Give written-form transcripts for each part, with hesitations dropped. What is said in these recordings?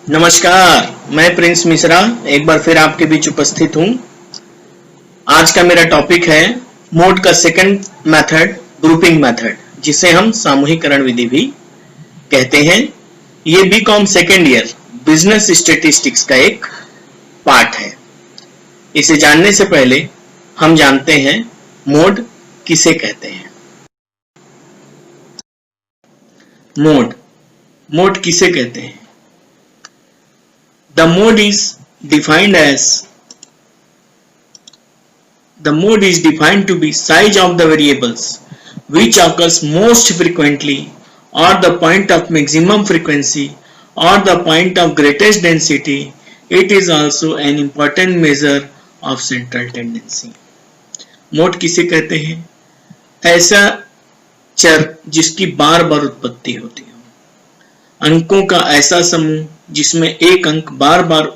नमस्कार, मैं प्रिंस मिश्रा एक बार फिर आपके बीच उपस्थित हूं। आज का मेरा टॉपिक है मोड का सेकंड मेथड, ग्रुपिंग मेथड, जिसे हम सामूहिकरण विधि भी कहते हैं। ये B Com second year business statistics का एक पार्ट है। इसे जानने से पहले हम जानते हैं मोड किसे कहते हैं। मोड किसे कहते हैं? The mode is defined to be size of the variables which occurs most frequently, or the point of maximum frequency, or the point of greatest density. It is also an important measure of central tendency. Mode किसे कहते हैं? ऐसा चर जिसकी बार बार उत्पत्ति होती हो, अंकों का ऐसा समूह जिसमें एक अंक बार बार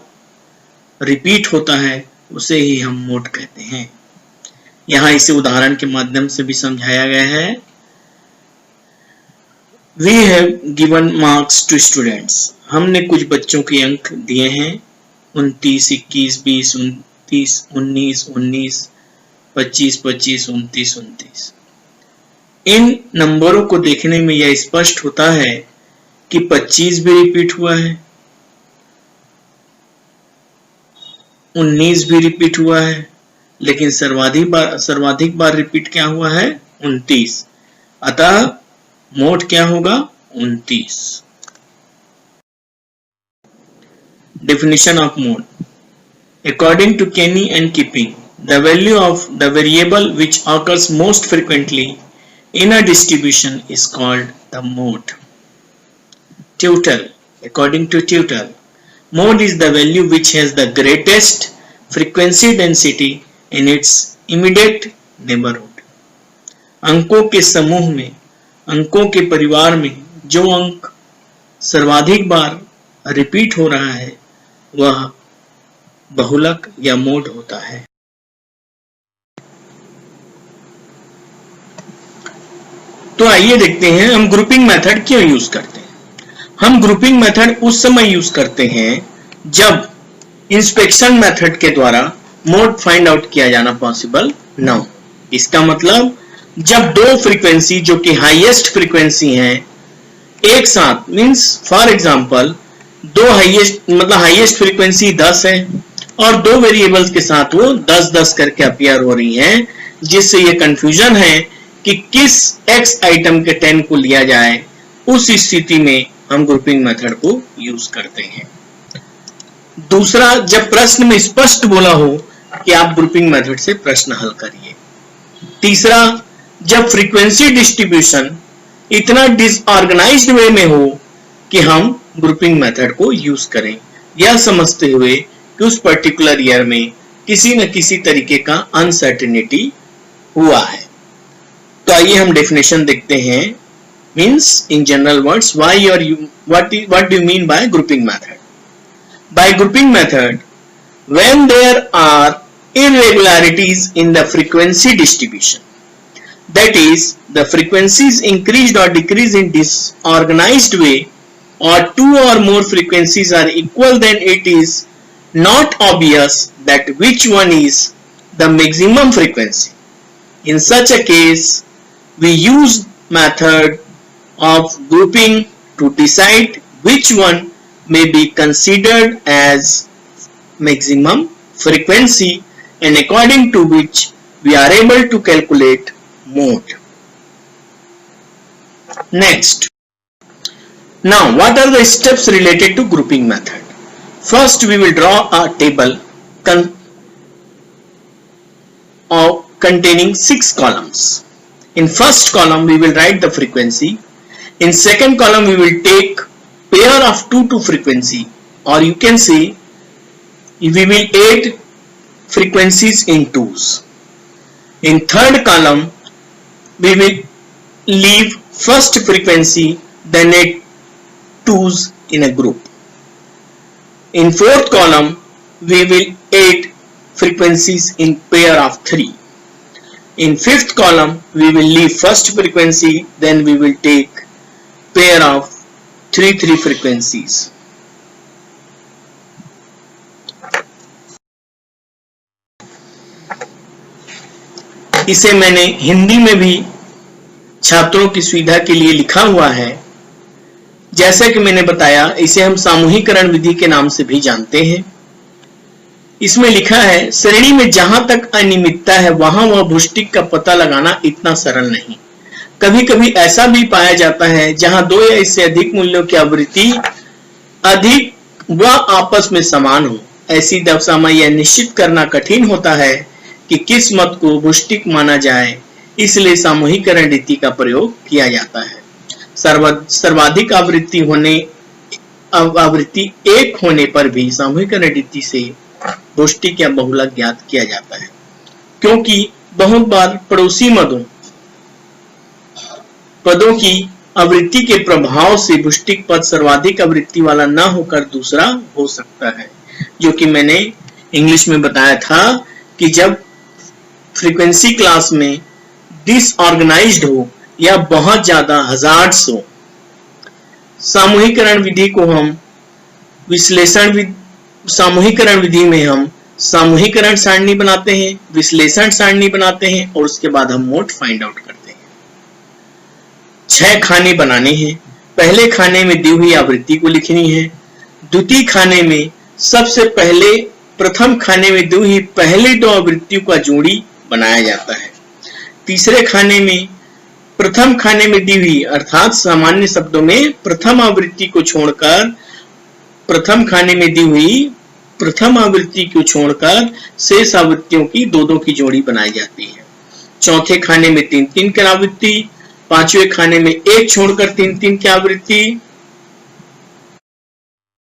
रिपीट होता है, उसे ही हम मोड कहते हैं। यहां इसे उदाहरण के माध्यम से भी समझाया गया है। We have given marks to students. हमने कुछ बच्चों के अंक दिए हैं 29, 21, 20, 29, 19, 19, 25, 25, 29, 29। इन नंबरों को देखने में यह स्पष्ट होता है कि 25 भी रिपीट हुआ है, 19 भी रिपीट हुआ है, लेकिन सर्वाधिक बार रिपीट क्या हुआ है? 29। अतः मोड क्या होगा? 29। Definition of mode. According to Kenny and Kipping, the value of the variable which occurs most frequently in a distribution is called the mode. Total. According to Total, mode is the value which has the greatest frequency density in its immediate neighborhood. अंकों के समूह में, अंकों के परिवार में जो अंक सर्वाधिक बार रिपीट हो रहा है वह बहुलक या मोड होता है। तो आइए देखते हैं हम ग्रुपिंग मेथड क्यों यूज करते हैं। हम ग्रुपिंग मेथड उस समय यूज करते हैं जब इंस्पेक्शन मेथड के द्वारा मोड फाइंड आउट किया जाना पॉसिबल न हो। इसका मतलब जब दो फ्रीक्वेंसी जो कि हाईएस्ट फ्रीक्वेंसी हैं एक साथ, मींस फॉर एग्जांपल दो हाईएस्ट फ्रीक्वेंसी 10 है और दो वेरिएबल्स के साथ वो 10-10 करके अपीयर हो रही हैं, जिससे ये कंफ्यूजन है कि किस एक्स आइटम के 10 को लिया जाए। उस स्थिति में हम ग्रुपिंग मेथड को यूज करते हैं। दूसरा, जब प्रश्न में स्पष्ट बोला हो कि आप ग्रुपिंग मेथड से प्रश्न हल करिए। तीसरा, जब फ्रीक्वेंसी डिस्ट्रीब्यूशन इतना डिसऑर्गेनाइज्ड वे में हो कि हम ग्रुपिंग मेथड को यूज करें, यह समझते हुए कि उस पर्टिकुलर ईयर में किसी न किसी तरीके का अनसर्टेनिटी हुआ है। तो आइए हम डेफिनेशन देखते हैं। Means in general words, what do you mean by grouping method? By grouping method, when there are irregularities in the frequency distribution, that is, the frequencies increased or decreased in disorganized way, or two or more frequencies are equal, then it is not obvious that which one is the maximum frequency. In such a case, we use method of grouping to decide which one may be considered as maximum frequency, and according to which we are able to calculate mode. Next, now what are the steps related to grouping method? First, we will draw a table containing 6 columns. In first column we will write the frequency. In second column we will take pair of 2 frequency, or you can say we will add frequencies in 2s. In third column we will leave first frequency, then add 2s in a group. In fourth column we will add frequencies in pair of 3. In fifth column we will leave first frequency, then we will take pair of 3 frequencies. इसे मैंने हिंदी में भी छात्रों की सुविधा के लिए लिखा हुआ है। जैसा कि मैंने बताया, इसे हम सामूहिकरण विधि के नाम से भी जानते हैं। इसमें लिखा है, श्रेणी में जहां तक अनियमितता है वहां वह भुष्टिक का पता लगाना इतना सरल नहीं। कभी कभी ऐसा भी पाया जाता है जहां दो या इससे अधिक मूल्यों की आवृत्ति अधिक व आपस में समान हो। ऐसी दशा में यह निश्चित करना कठिन होता है कि किस मत को भुष्टिक माना जाए, इसलिए सामूहिकरण रीति का प्रयोग किया जाता है। सर्वाधिक आवृत्ति एक होने पर भी सामूहिकरण रीति से भुष्टिक या बहुलक ज्ञात किया जाता है, क्योंकि बहुत बार पड़ोसी पदों की आवृत्ति के प्रभाव से भुष्टिक पद सर्वाधिक आवृत्ति वाला न होकर दूसरा हो सकता है। जो कि मैंने इंग्लिश में बताया था कि जब फ्रीक्वेंसी क्लास में डिसऑर्गेनाइज्ड हो या बहुत ज्यादा हजार्ड्स हो, सामूहिकरण विधि को हम सामूहिकरण विधि में हम सामूहिकरण सारणी बनाते हैं, विश्लेषण सारणी बनाते हैं और उसके बाद हम मोड फाइंड आउट करते हैं। 6 खाने बनाने हैं। पहले खाने में दी हुई आवृत्ति को लिखनी है। द्वितीय खाने में सबसे पहले प्रथम खाने में दी हुई पहले 2 आवृत्तियों का जोड़ी बनाया जाता है। तीसरे खाने में प्रथम खाने में दी हुई अर्थात सामान्य शब्दों में प्रथम आवृत्ति को छोड़कर प्रथम खाने में दी हुई प्रथम आवृत्ति को छोड़कर शेष आवृत्तियों की 2-2 की जोड़ी बनाई जाती है। चौथे खाने में 3-3 की आवृत्ति, पांचवें खाने में 1 छोड़कर 3-3 की आवृत्ति,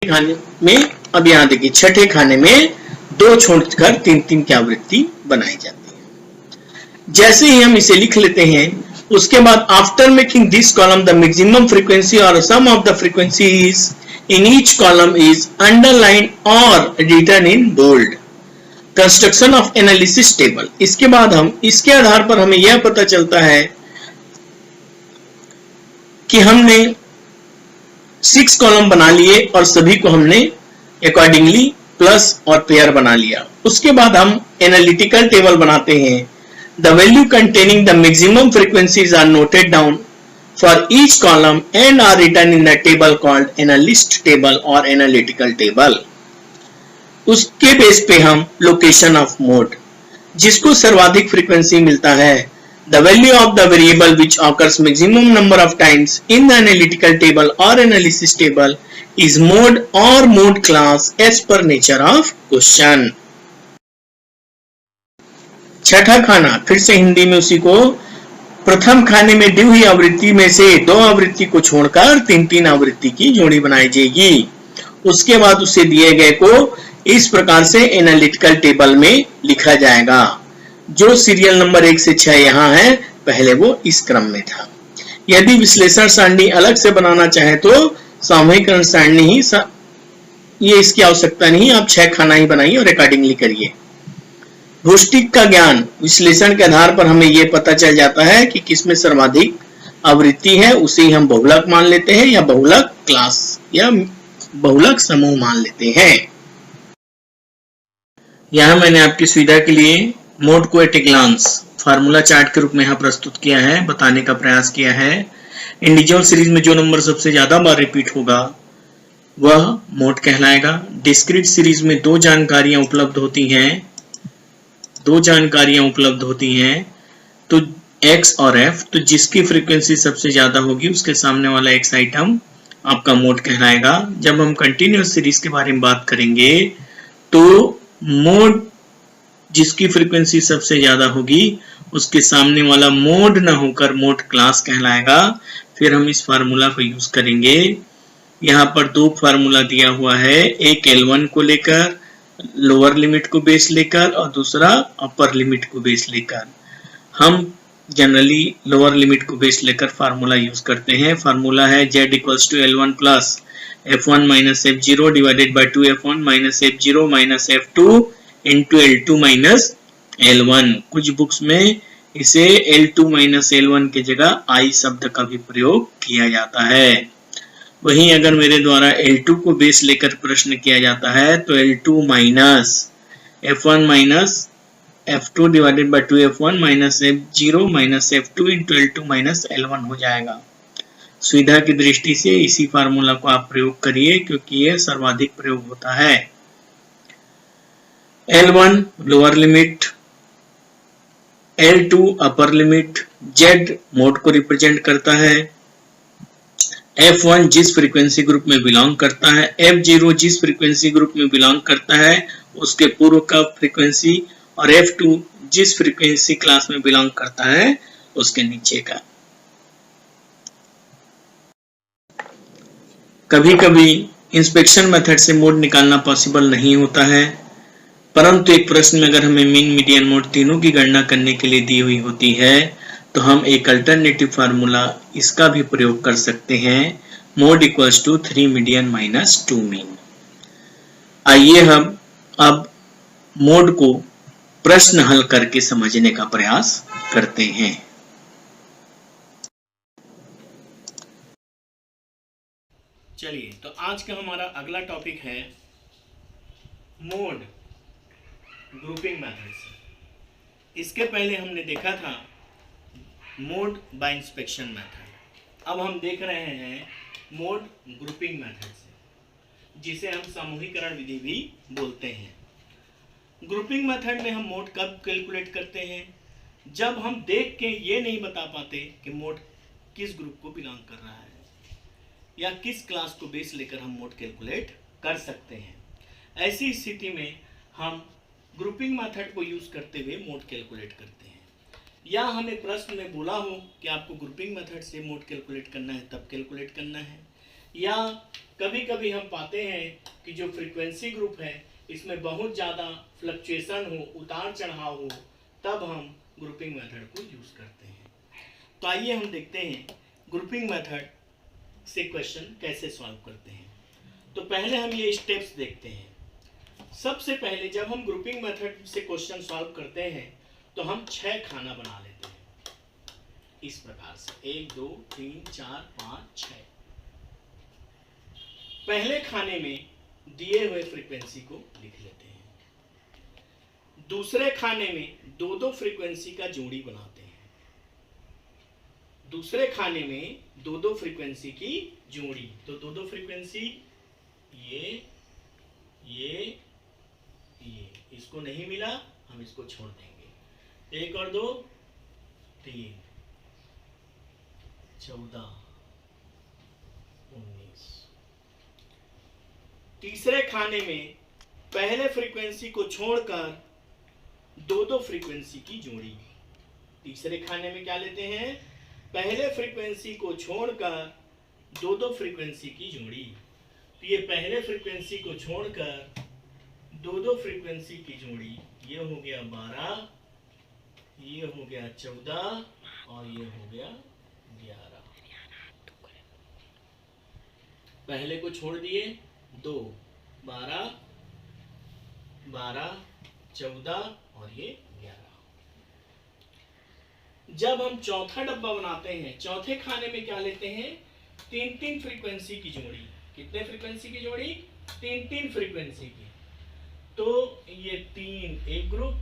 खाने में अब यहां देखिए छठे खाने में 2 छोड़कर 3-3 की आवृत्ति बनाई जाती है। जैसे ही हम इसे लिख लेते हैं, उसके बाद after making this column the maximum frequency और sum of the frequencies in each column is underlined or written in bold. Construction of analysis table. इसके बाद हम इसके आधार पर हमें यह पता चलता है कि हमने 6 कॉलम बना लिए और सभी को हमने अकॉर्डिंगली प्लस और पेयर बना लिया। उसके बाद हम एनालिटिकल टेबल बनाते हैं। The value containing the maximum frequencies are noted down for each column and are written in the table called analyst table or analytical table. उसके बेस पे हम location of mode, जिसको सर्वाधिक फ्रीक्वेंसी मिलता है, the value of the variable which occurs maximum number of times in the analytical table or analysis table is mode or mode class as per nature of question. छठा खाना, फिर से हिंदी में उसी को, प्रथम खाने में दी हुई आवृत्ति में से 2 आवृत्ति को छोड़कर 3-3 आवृत्ति की जोड़ी बनाई जाएगी। उसके बाद उसे दिए गए को इस प्रकार से एनालिटिकल टेबल में लिखा जाएगा। जो सीरियल नंबर 1 से 6 यहाँ है, पहले वो इस क्रम में था। यदि विश्लेषण सारणी अलग से बनाना चाहे तो सामूहिकरण सारणी ही ये इसकी आवश्यकता नहीं, आप 6 खाना ही बनाइए और अकॉर्डिंगली करिए। भुष्टिक का ज्ञान विश्लेषण के आधार पर हमें यह पता चल जाता है कि किसमें सर्वाधिक आवृत्ति है, उसे ही हम बहुलक मान लेते हैं या बहुलक क्लास या बहुलक समूह मान लेते हैं। यहां मैंने आपकी सुविधा के लिए मोड को at a glance formula chart के रूप में यहां प्रस्तुत किया है, बताने का प्रयास किया है। इंडिविजुअल सीरीज में जो नंबर सबसे ज्यादा बार रिपीट होगा वह मोड कहलाएगा। डिस्क्रीट सीरीज में 2 जानकारियां उपलब्ध होती हैं, 2 जानकारियां उपलब्ध होती हैं, तो x और f, तो जिसकी फ्रीक्वेंसी सबसे ज्यादा होगी उसके सामने वाला x आइटम आपका मोड कहलाएगा। जब हम कंटिन्यूअस सीरीज के बारे में बात करेंगे तो मोड जिसकी फ्रीक्वेंसी सबसे ज्यादा होगी उसके सामने वाला मोड ना होकर मोड क्लास कहलाएगा। फिर हम इस फार्मूला को यूज करेंगे। यहाँ पर 2 फार्मूला दिया हुआ है, एक L1 को लेकर लोअर लिमिट को बेस लेकर और दूसरा अपर लिमिट को बेस लेकर। हम जनरली लोअर लिमिट को बेस लेकर फार्मूला यूज करते हैं। फार्मूला है z equals to L1 plus F1 minus F0 divided by 2F1 minus F0 minus F2 into L2 minus L1। कुछ बुक्स में इसे L2 माइनस L1 की जगह I शब्द का भी प्रयोग किया जाता है। वहीं अगर मेरे द्वारा L2 को बेस लेकर प्रश्न किया जाता है तो L2 minus F1 minus F2 divided by 2F1 minus F0 minus F2 into L2 minus L1 हो जाएगा। सुविधा की दृष्टि से इसी फार्मूला को आप प्रयोग करिए क्योंकि यह सर्वाधिक प्रयोग होता है। L1 lower limit, L2 upper limit, Z mode को रिप्रेजेंट करता है, F1 जिस फ्रीक्वेंसी ग्रुप में बिलोंग करता है, F0 जिस फ्रीक्वेंसी ग्रुप में बिलोंग करता है उसके पूर्व का फ्रीक्वेंसी, और F2 जिस फ्रीक्वेंसी क्लास में बिलोंग करता है उसके नीचे का। कभी कभी इंस्पेक्शन मेथड से मोड निकालना पॉसिबल नहीं होता है, परंतु एक प्रश्न में अगर हमें मीन मीडियन मोड तीनों की गणना करने के लिए दी हुई होती है तो हम एक अल्टरनेटिव फार्मूला इसका भी प्रयोग कर सकते हैं, mode equals to 3 median minus 2 mean. आइए हम अब मोड को प्रश्न हल करके समझने का प्रयास करते हैं। चलिए, तो आज का हमारा अगला टॉपिक है मोड ग्रुपिंग मेथड। इसके पहले हमने देखा था मोड बाय इंस्पेक्शन मेथड। अब हम देख रहे हैं मोड ग्रुपिंग मेथड से, जिसे हम समूहीकरण विधि भी बोलते हैं। ग्रुपिंग मेथड में हम मोड कब कैलकुलेट करते हैं? जब हम देख के ये नहीं बता पाते कि मोड किस ग्रुप को बिलोंग कर रहा है या किस क्लास को बेस लेकर हम मोड कैलकुलेट कर सकते हैं। ऐसी स्थिति में हम ग्रुपिंग मेथड को यूज करते हुए मोड कैलकुलेट करते हैं। या हमें प्रश्न में बोला हो कि आपको ग्रुपिंग मेथड से मोड कैलकुलेट करना है, तब कैलकुलेट करना है। या कभी कभी हम पाते हैं कि जो फ्रीक्वेंसी ग्रुप है इसमें बहुत ज़्यादा फ्लक्चुएशन हो, उतार चढ़ाव हो, तब हम ग्रुपिंग मेथड को यूज करते हैं। तो आइए हम देखते हैं ग्रुपिंग मेथड से क्वेश्चन कैसे सॉल्व करते हैं। तो पहले हम ये स्टेप्स देखते हैं। सबसे पहले जब हम ग्रुपिंग मेथड से क्वेश्चन सॉल्व करते हैं तो हम 6 खाना बना लेते हैं इस प्रकार से, 1 2 3 4 5 6। पहले खाने में दिए हुए फ्रीक्वेंसी को लिख लेते हैं। दूसरे खाने में दो दो फ्रीक्वेंसी का जोड़ी बनाते हैं। दूसरे खाने में दो दो फ्रीक्वेंसी की जोड़ी, तो दो दो फ्रीक्वेंसी ये, इसको नहीं मिला हम इसको छोड़ देंगे। 1 और 2 3 14 19। तीसरे खाने में पहले फ्रीक्वेंसी को छोड़कर दो दो फ्रीक्वेंसी की जोड़ी। तीसरे खाने में क्या लेते हैं? पहले फ्रीक्वेंसी को छोड़कर दो दो फ्रीक्वेंसी की जोड़ी। तो ये पहले फ्रीक्वेंसी को छोड़कर दो दो फ्रीक्वेंसी की जोड़ी, ये हो गया 12, ये हो गया 14 और ये हो गया 11। पहले को छोड़ दिए 2, 12 12 14 और ये 11। जब हम चौथा डब्बा बनाते हैं, चौथे खाने में क्या लेते हैं? 3 फ्रीक्वेंसी की जोड़ी। कितने फ्रीक्वेंसी की जोड़ी? 3 फ्रीक्वेंसी की। तो ये 3 एक ग्रुप,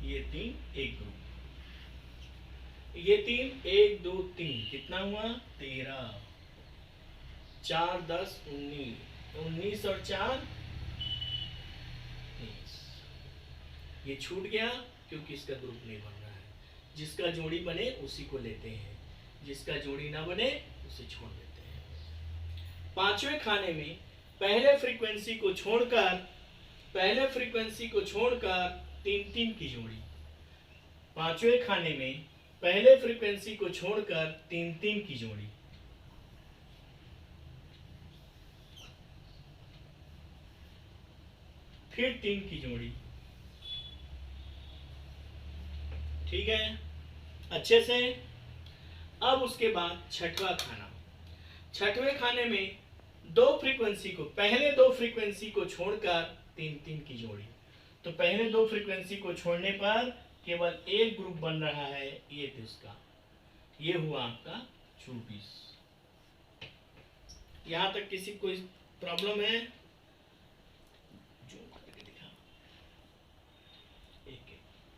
ये 3 एक ग्रुप, ये 3 1 2 3, कितना हुआ? 13, 4 10 19, 19 और 4 20। ये छूट गया क्योंकि इसका ग्रुप नहीं बन रहा है। जिसका जोड़ी बने उसी को लेते हैं, जिसका जोड़ी ना बने उसे छोड़ देते हैं। पांचवें खाने में पहले फ्रीक्वेंसी को छोड़कर 3 की जोड़ी। पांचवें खाने में पहले फ्रीक्वेंसी को छोड़कर 3 की जोड़ी। फिर 3 की जोड़ी। ठीक है, अच्छे से। अब उसके बाद छठवां खाना। छठवें खाने में पहले दो फ्रीक्वेंसी को छोड़कर 3 की जोड़ी। तो पहले दो फ्रीक्वेंसी को छोड़ने पर केवल एक ग्रुप बन रहा है, ये थे उसका, ये हुआ आपका 24। यहां तक किसी कोई प्रॉब्लम है?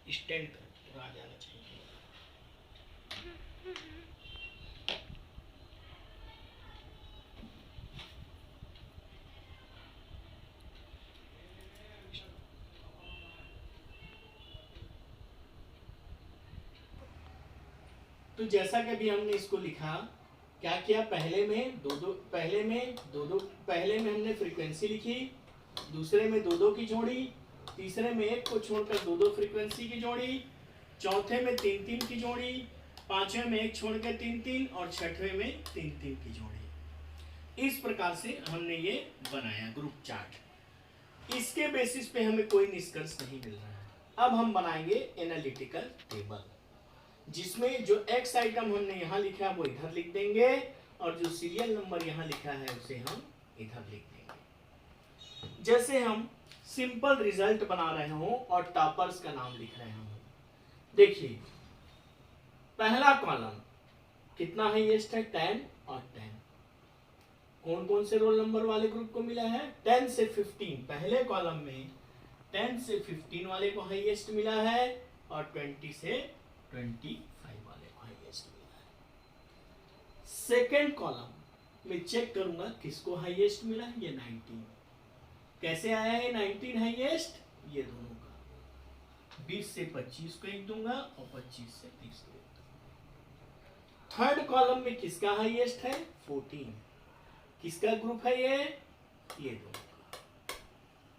स्टैंड कर, पूरा आ जाना चाहिए। तो जैसा कि अभी हमने इसको लिखा, क्या किया, पहले में हमने फ्रीक्वेंसी लिखी, दूसरे में दो दो की जोड़ी, तीसरे में एक को छोड़कर दो दो फ्रीक्वेंसी की जोड़ी, चौथे में तीन तीन की जोड़ी, पांचवें में एक छोड़कर तीन तीन, और छठवें में तीन तीन की जोड़ी। इस प्रकार से हमने ये बनाया ग्रुप चार्ट। इसके बेसिस पे हमें कोई निष्कर्ष नहीं मिल रहा है। अब हम बनाएंगे एनालिटिकल टेबल, जिसमें जो एक्स आइटम हमने यहाँ लिखा है वो इधर लिख देंगे, और जो सीरियल नंबर यहाँ लिखा है उसे हम इधर लिख देंगे। जैसे हम सिंपल रिजल्ट बना रहे हो और टॉपर्स का नाम लिख रहे हो। देखिए, पहला कॉलम कितना हाईएस्ट है, 10 और 10। कौन कौन से रोल नंबर वाले ग्रुप को मिला है, 10 से 15। पहले कॉलम में 10 से 15 वाले को हाईएस्ट मिला है, और 20 से 25 वाले को हाईएस्ट मिला है। सेकेंड कॉलम में चेक करूंगा किसको हाईएस्ट मिला है, ये 19। कैसे आया है 19 हाईएस्ट, ये दोनों का 20 से 25 को एक दूंगा, और 25 से 30 को एक दूंगा। थर्ड कॉलम में किसका हाईएस्ट है, 14। किसका ग्रुप है ये दोनों का,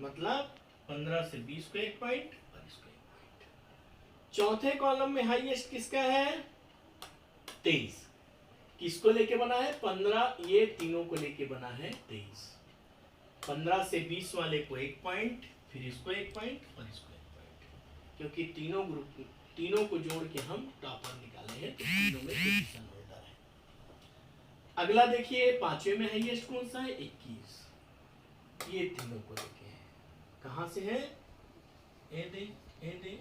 मतलब 15 से 20 को एक पॉइंट, और इसको एक पॉइंट। चौथे कॉलम में हाईएस्ट किसका है, 23। किसको लेके बना है, 15, ये तीनों को लेके बना है 23। 15 से 20 वाले को एक पॉइंट, फिर इसको एक पॉइंट, और इसको एक पॉइंट, क्योंकि तीनों को जोड़ के हम टॉपर निकाले हैं, तो तीनों में पोजीशन होल्डर है। अगला देखिए, पांचवे में हाईएस्ट कौन सा है, 21। ये तीनों को लेके है, कहां से है, ए दे।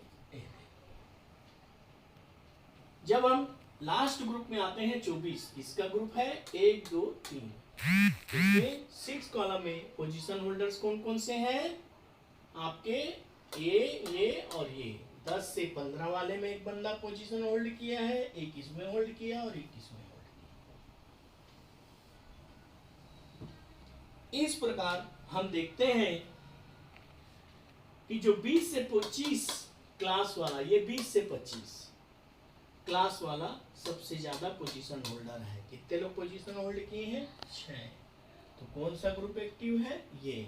जब हम लास्ट ग्रुप में आते हैं 24, इसका ग्रुप है 1 2 3। इसमें 6 कॉलम में पोजीशन होल्डर्स कौन कौन से हैं आपके, ये और ये। 10 से 15 वाले में एक बंदा पोजीशन होल्ड किया है, एक इसमें होल्ड किया, और एक इसमें होल्ड किया। इस प्रकार हम देखते हैं कि जो 20 से 25 क्लास वाला, ये 20 से 25 क्लास वाला सबसे ज्यादा पोजीशन होल्डर है। कितने लोग पोजीशन होल्ड किए हैं, 6। तो कौन सा ग्रुप एक्टिव है, ये।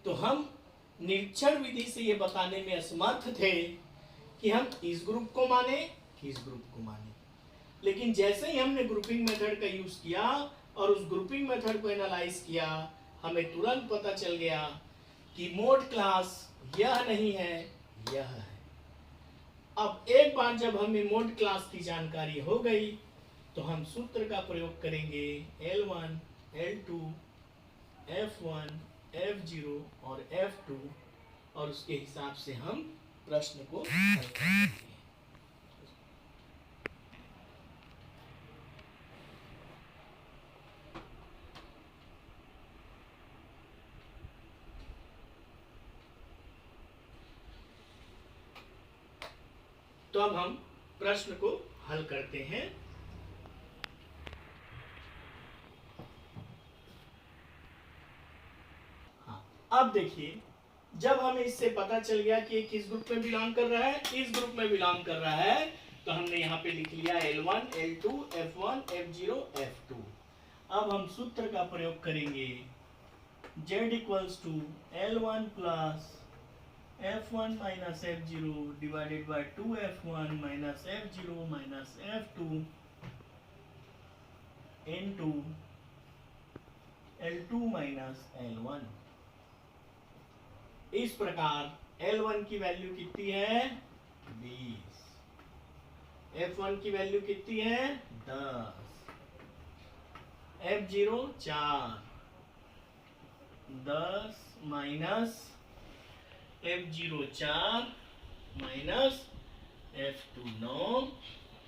तो हम निरीक्षण विधि से ये बताने में असमर्थ थे कि हम इस ग्रुप को माने कि इस ग्रुप को माने, लेकिन जैसे ही हमने ग्रुपिंग मेथड का यूज किया और उस ग्रुपिंग मेथड को एनालाइज किया, हमें तुरंत पता चल गया कि मोड क्लास यह नहीं है, यह है। अब एक बार जब हमें मोड क्लास की जानकारी हो गई, तो हम सूत्र का प्रयोग करेंगे, L1 L2 F1 F0 और F2, और उसके हिसाब से हम प्रश्न को हल करेंगे। तो अब हम प्रश्न को हल करते हैं। हाँ, अब देखिए, जब हमें इससे पता चल गया कि किस ग्रुप में बिलोंग कर रहा है, इस ग्रुप में बिलोंग कर रहा है, तो हमने यहाँ पे लिख लिया L1 L2 F1 F0 F2। अब हम सूत्र का प्रयोग करेंगे, Z equals to L1 plus F1 minus F0 divided by 2F1 minus F0 minus F2 into L2 minus L1। इस प्रकार L1 की वैल्यू कितनी है, 20। F1 की वैल्यू कितनी है, 10। F0 4, 10 minus F0 4 minus F2 9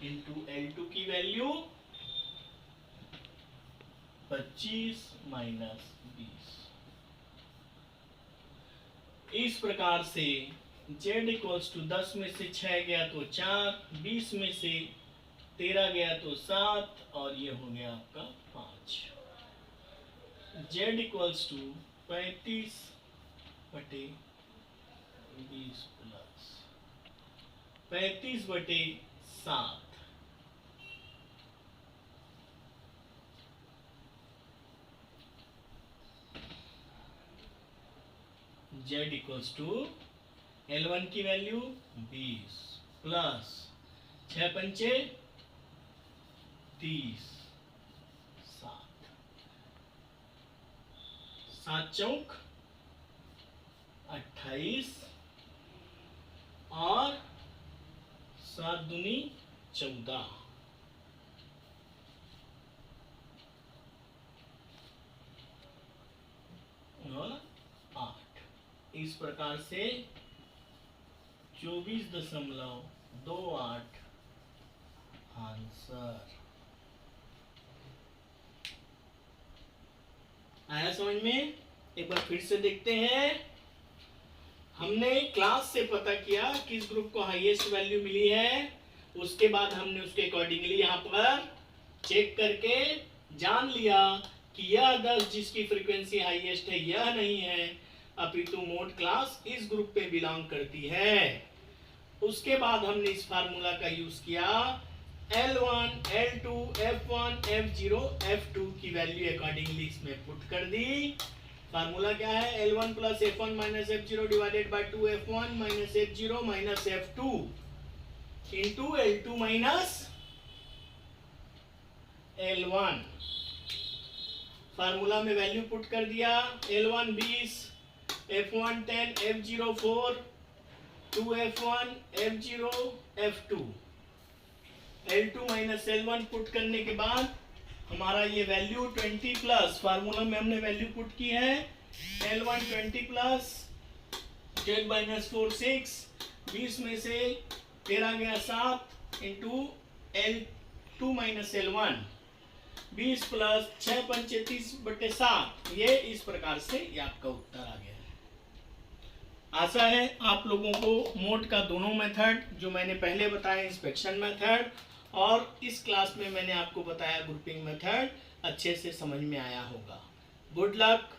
into L2 की वैल्यू 25 माइनस 20। इस प्रकार से z इक्वल्स टू 10 में से 6 गया तो 4, 20 में से 13 गया तो 7 और ये हो गया आपका 5। z इक्वल्स टू 35 बटे 20 प्लस 35 बटे 7। z इक्वल्स टू L1 की वैल्यू 20 प्लस 6 पंचे 30, 7 चौक 28 और 7 दूनी 14 और 8। इस प्रकार से 24.28 आंसर आया समझ में। एक बार फिर से देखते हैं। हमने क्लास से पता किया किस ग्रुप को हाईएस्ट वैल्यू मिली है, उसके बाद हमने उसके अकॉर्डिंगली यहाँ पर चेक करके जान लिया कि यह 10 जिसकी फ्रीक्वेंसी हाईएस्ट है यह नहीं है, अपितु मोड क्लास इस ग्रुप पे बिलोंग करती है। उसके बाद हमने इस फार्मूला का यूज किया, L1, L2, F1, F0, F2 की वैल्यू अकॉर्डिंगली इसमें पुट कर दी। फार्मूला क्या है, L1 plus F1 minus F0 divided by 2F1 minus F0 minus F2 into L2 minus L1। Formula में वैल्यू पुट कर दिया, L1 20, F1 10, F0 4, 2F1, F0, F2, L2 minus L1 put करने के बाद हमारा ये वैल्यू 20 प्लस, फार्मूला में हमने वैल्यू पुट की है L1 20 प्लस z माइनस 4 6, 20 में से 13 गया 7 into L2 minus L1 20 plus 6 पंचे 30 बटे 7। ये इस प्रकार से ये आपका उत्तर आ गया। आशा है आप लोगों को मोड का दोनों मेथड जो मैंने पहले बताया, इंस्पेक्शन मेथड और इस क्लास में मैंने आपको बताया ग्रुपिंग मेथड, अच्छे से समझ में आया होगा। Good luck.